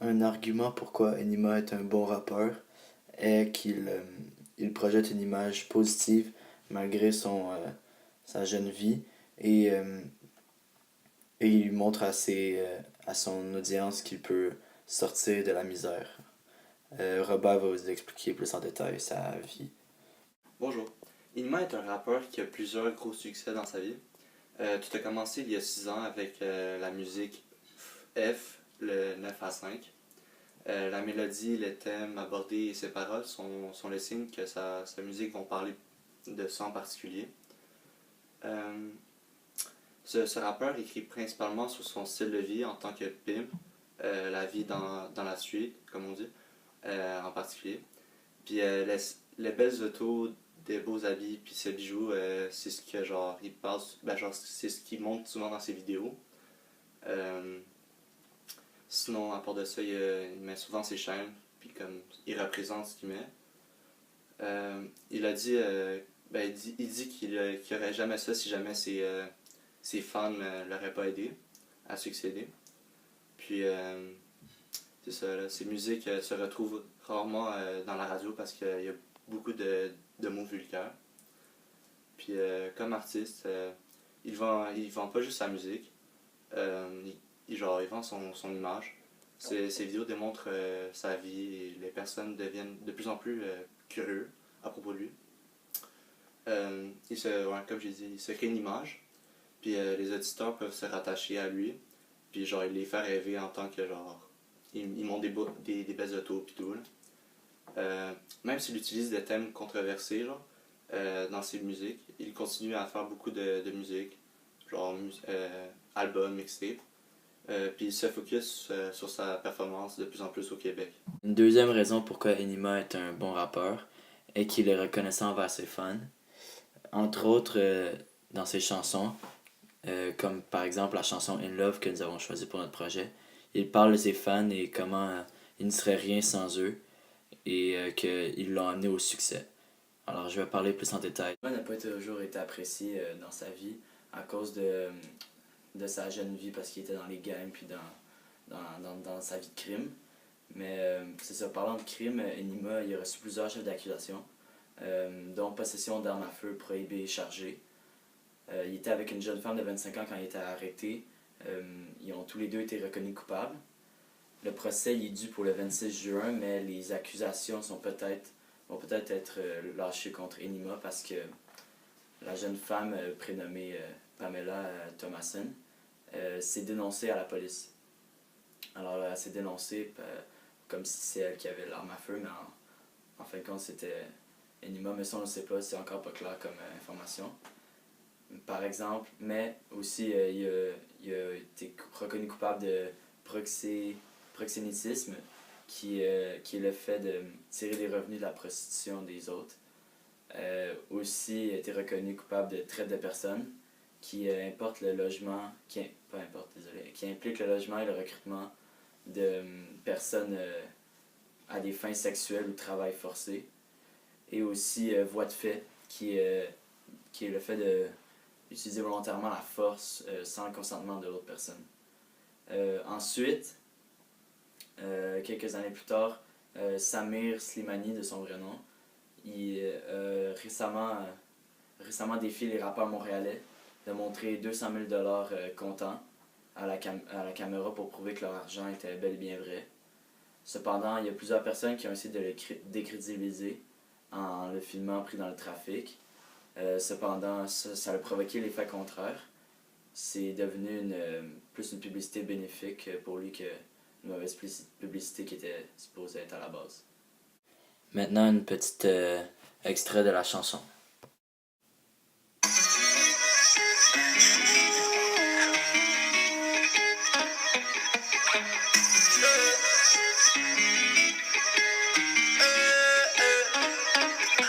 Un argument pourquoi Enima est un bon rappeur est qu'il projette une image positive malgré sa jeune vie et, euh, et il montre à son audience qu'il peut sortir de la misère. Robert va vous expliquer plus en détail sa vie. Bonjour. Inma est un rappeur qui a plusieurs gros succès dans sa vie. Tout a commencé il y a 6 ans avec la musique F, le 9 à 5. La mélodie, les thèmes abordés et ses paroles sont les signes que sa musique vont parler de ça en particulier. Ce rappeur écrit principalement sur son style de vie en tant que pimp, la vie dans la street, comme on dit, en particulier. Puis les belles autos, des beaux habits, puis ses bijoux, c'est ce que genre il parle, c'est ce qu'il montre souvent dans ses vidéos. Euh, Sinon, à part de ça, il met souvent ses chaînes, puis comme il représente ce qu'il met. Il a dit, il dit qu'il aurait jamais ça si jamais ses fans ne l'auraient pas aidé à succéder. Puis c'est ça, là, ses musiques se retrouvent rarement dans la radio parce qu'il y a beaucoup de mots vulgaires. Puis comme artiste, il vend pas juste sa musique, il vend son image. Ses vidéos démontrent sa vie et les personnes deviennent de plus en plus curieux à propos de lui. Comme j'ai dit, il se crée une image, puis les auditeurs peuvent se rattacher à lui, puis genre il les fait rêver en tant que genre ils montent des belles autos pis tout. Même s'il utilise des thèmes controversés genre, dans ses musiques, il continue à faire beaucoup de musique, genre album, mixtape. Puis il se focus sur sa performance de plus en plus au Québec. Une deuxième raison pourquoi Enima est un bon rappeur est qu'il est reconnaissant envers ses fans. Entre autres, dans ses chansons, comme par exemple la chanson In Love que nous avons choisie pour notre projet, il parle de ses fans et comment il ne serait rien sans eux et qu'ils l'ont amené au succès. Alors je vais parler plus en détail. Enima n'a pas toujours été apprécié dans sa vie à cause de sa jeune vie parce qu'il était dans les gangs puis dans sa vie de crime. Mais c'est ça, parlant de crime, Enima il a reçu plusieurs chefs d'accusation, dont possession d'armes à feu prohibées et chargées. Il était avec une jeune femme de 25 ans quand il était arrêté. Ils ont tous les deux été reconnus coupables. Le procès il est dû pour le 26 juin, mais les accusations vont peut-être être lâchées contre Enima parce que la jeune femme prénommée Pamela Thomason s'est dénoncée à la police. Alors elle s'est dénoncée comme si c'est elle qui avait l'arme à feu, mais en fin de compte c'était Enima, mais ça on ne sait pas, c'est encore pas clair comme information. Par exemple, mais aussi il a été reconnu coupable de proxénétisme, qui est le fait de tirer les revenus de la prostitution des autres. Aussi, il a été reconnu coupable de traite de personnes, qui importe le logement, qui implique le logement et le recrutement de personnes à des fins sexuelles ou travail forcé. Et aussi voie de fait, qui est le fait de utiliser volontairement la force sans le consentement de l'autre personne. Ensuite, quelques années plus tard, Samir Slimani, de son vrai nom, il récemment défié les rappeurs montréalais de montrer 200 000 $ comptants à la caméra pour prouver que leur argent était bel et bien vrai. Cependant, il y a plusieurs personnes qui ont essayé de le décrédibiliser en le filmant pris dans le trafic. Cependant, ça a provoqué l'effet contraire. C'est devenu plus une publicité bénéfique pour lui qu'une mauvaise publicité qui était supposée être à la base. Maintenant, une petite extrait de la chanson.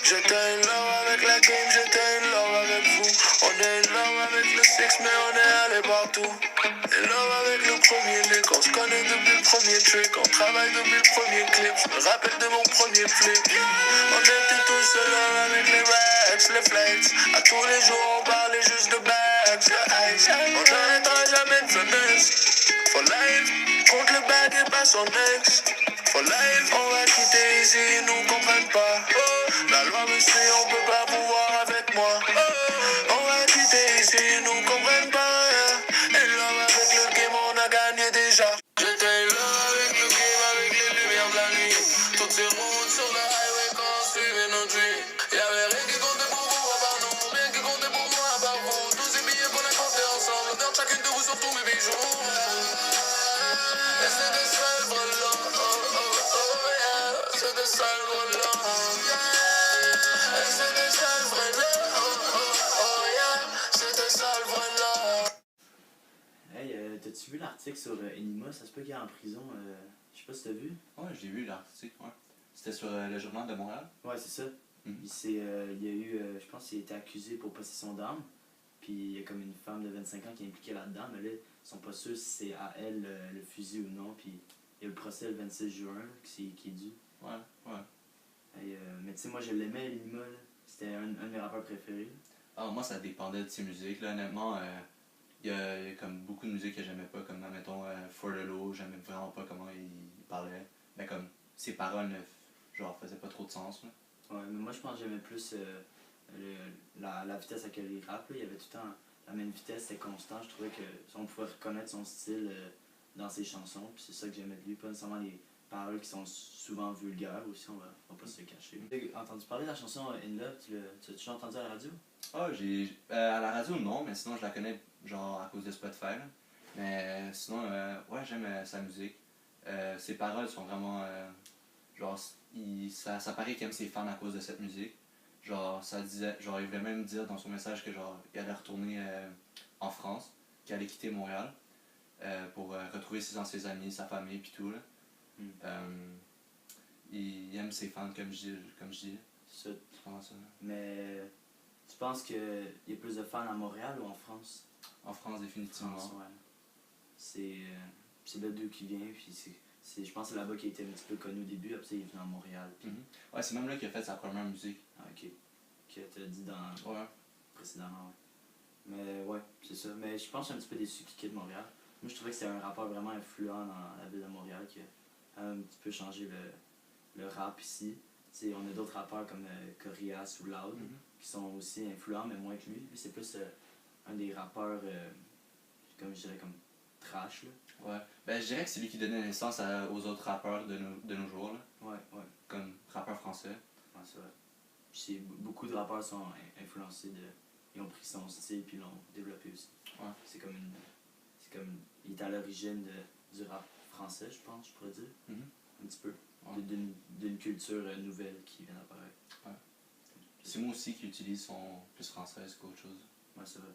J'étais in love avec la game, j'étais in love avec vous. On est in love avec le sexe, mais on est allé partout. In love avec le premier lick, on se connaît depuis le premier trick. On travaille depuis le premier clip, je me rappelle de mon premier flip. On était tous seuls avec les racks, les flex. À tous les jours on parlait juste de bags, de ice. On n'arrêtera jamais de finesse, for life. compte le bag et pas son ex. For life, on va quitter ici, ils nous comprennent pas. La loi me suit, on peut pas pouvoir avec moi. On va quitter ici, ils nous comprennent pas. Et là, avec le game, on a gagné déjà. J'étais là avec le game, avec les lumières de la nuit. Toutes ces routes sur le highway quand on suivait nos dreams. Y'avait rien qui comptait pour vous à part nous, rien qui comptait pour moi à part vous. Tous ces billets qu'on a comptés ensemble, l'odeur de chacune de vous sur tous mes bijoux. Et c'était ça le vrai love, yeah. C'était ça le vrai love, yeah. Et c'était ça le vrai love, yeah. C'était ça le vrai love. Hey, t'as-tu vu l'article sur Enima? Ça se peut qu'il est en prison. Je sais pas si t'as vu. Ouais, j'ai vu l'article, ouais. C'était sur le journal de Montréal. Ouais, c'est ça. Mhm. Il y a eu, je pense qu'il a été accusé pour possession d'armes. Puis il y a comme une femme de 25 ans qui est impliquée là-dedans. Mais là, ils sont pas sûrs si c'est à elle le fusil ou non. Puis il y a le procès le 26 juin là, qui est dû. Ouais, ouais. Et, mais tu sais, moi je l'aimais, Enima. Là. C'était un de mes rappeurs préférés. Ah, moi, ça dépendait de ses musiques, là, honnêtement. Il y a comme beaucoup de musiques que j'aimais pas, comme, mettons, For the Low, j'aimais vraiment pas comment il parlait. Mais comme, ses paroles, genre, faisaient pas trop de sens, là. Ouais, mais moi je pense que j'aimais plus la vitesse à laquelle il rappe. Là. Il y avait tout le temps la même vitesse, c'était constant. Je trouvais que on pouvait reconnaître son style dans ses chansons. Puis c'est ça que j'aimais de lui, pas nécessairement les paroles qui sont souvent vulgaires aussi, on va pas se le cacher. Tu as entendu parler de la chanson In Love, tu l'as déjà entendu à la radio? Ah, à la radio, non, mais sinon, je la connais, genre, à cause de Spotify, là. Mais sinon, ouais, j'aime sa musique. Ses paroles sont vraiment. Genre, ça paraît qu'il aime ses fans à cause de cette musique. Genre, ça disait. Genre, il voulait même dire dans son message que, genre, il allait retourner en France, qu'il allait quitter Montréal pour retrouver ses anciens amis, sa famille, puis tout, là. Il aime ses fans, comme je dis. Ça. C'est vraiment ça. Mais tu penses qu'il y a plus de fans à Montréal ou en France? En France, définitivement. France, ouais. C'est le deux qui vient, puis je pense que c'est là-bas qu'il a été un petit peu connu au début, après il est venu à Montréal. Puis... Ouais, c'est même là qu'il a fait sa première musique. Ah, ok. Que tu as dit dans Ouais. précédemment, ouais. Mais ouais, c'est ça. Mais je pense que je suis un petit peu déçu qu'il quitte Montréal. Moi, je trouvais que c'était un rappeur vraiment influent dans la ville de Montréal qui a un petit peu changé le rap ici. T'sais, on a d'autres rappeurs comme Corias ou Loud qui sont aussi influents, mais moins que lui. Lui, c'est plus un des rappeurs, comme je dirais, comme trash. Là. Ouais. Ben, je dirais que c'est lui qui donnait naissance aux autres rappeurs de nos jours, là. Ouais, ouais. Comme rappeur français. Ouais, c'est vrai. Puis beaucoup de rappeurs sont influencés ils ont pris son style puis l'ont développé aussi. Ouais. C'est comme il est à l'origine du rap français, je pense, je pourrais dire. Un petit peu. Ouais. D'une culture nouvelle qui vient d'apparaître. Ouais. C'est moi aussi qui utilise son plus française qu'autre chose. Ouais, c'est vrai.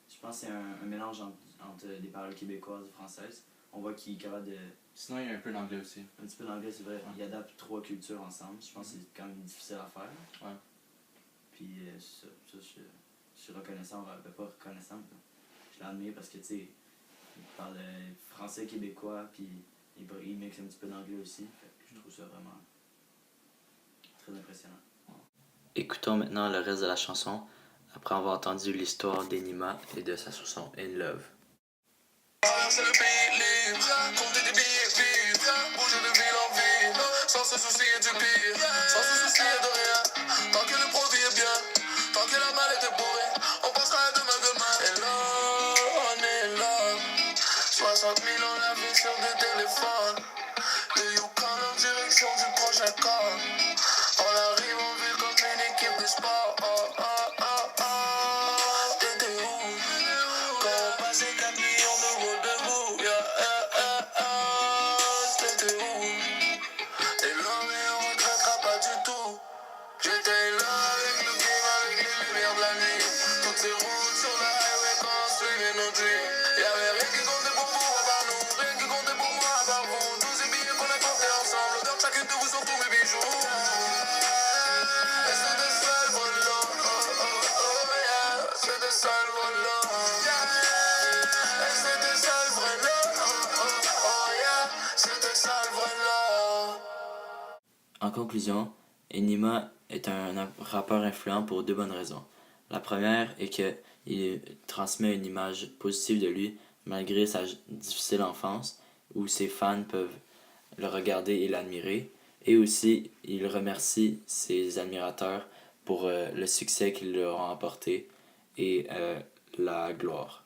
Je pense que c'est un mélange entre des paroles québécoises et françaises. On voit qu'il est capable de... Sinon, il y a un peu d'anglais aussi. Un petit peu d'anglais, c'est vrai. Ouais. Il adapte 3 cultures ensemble. Je pense que c'est quand même difficile à faire. Ouais. Puis ça je suis reconnaissant, ben pas reconnaissant, mais je l'admire parce que tu sais, il parle français québécois, puis il mixe un petit peu d'anglais aussi. Fait que je trouve ça vraiment très impressionnant. Écoutons maintenant le reste de la chanson, après avoir entendu l'histoire d'Enima et de sa chanson In Love. Traverser le pays libre, compter des billets vivre, bouger de ville en ville, sans se soucier du pire, sans se soucier de rien. Tant que le produit est bien, tant que la mallette est bourrée, on pensera à demain. Et là, on est là, 60 000 on l'a vu sur des téléphones, de Yukon en direction du prochain camp. On arrive en ville comme une équipe de sport. T'étais où? Quand on passait 4 millions d'euros debout, t'étais où? Et là, mais on regrettera pas du tout. J'étais là avec le game, avec les lumières de la nuit. Toutes ces routes sur le highway quand on suivait nos dreams. Y'avait rien qui comptait pour vous à part nous, rien qui comptait pour moi à part vous. Tous ces billets qu'on a comptés ensemble, l'odeur de chacune de vous sur tous mes bijoux. Et c'était ça le vrai love, yeah. C'était ça le vrai love, yeah. Et c'était ça le vrai love, yeah. C'était ça le vrai love. En conclusion, Enima est un rappeur influent pour 2 bonnes raisons. La première est qu'il transmet une image positive de lui malgré sa difficile enfance, où ses fans peuvent le regarder et l'admirer. Et aussi, il remercie ses admirateurs pour le succès qu'ils leur ont apporté et la gloire.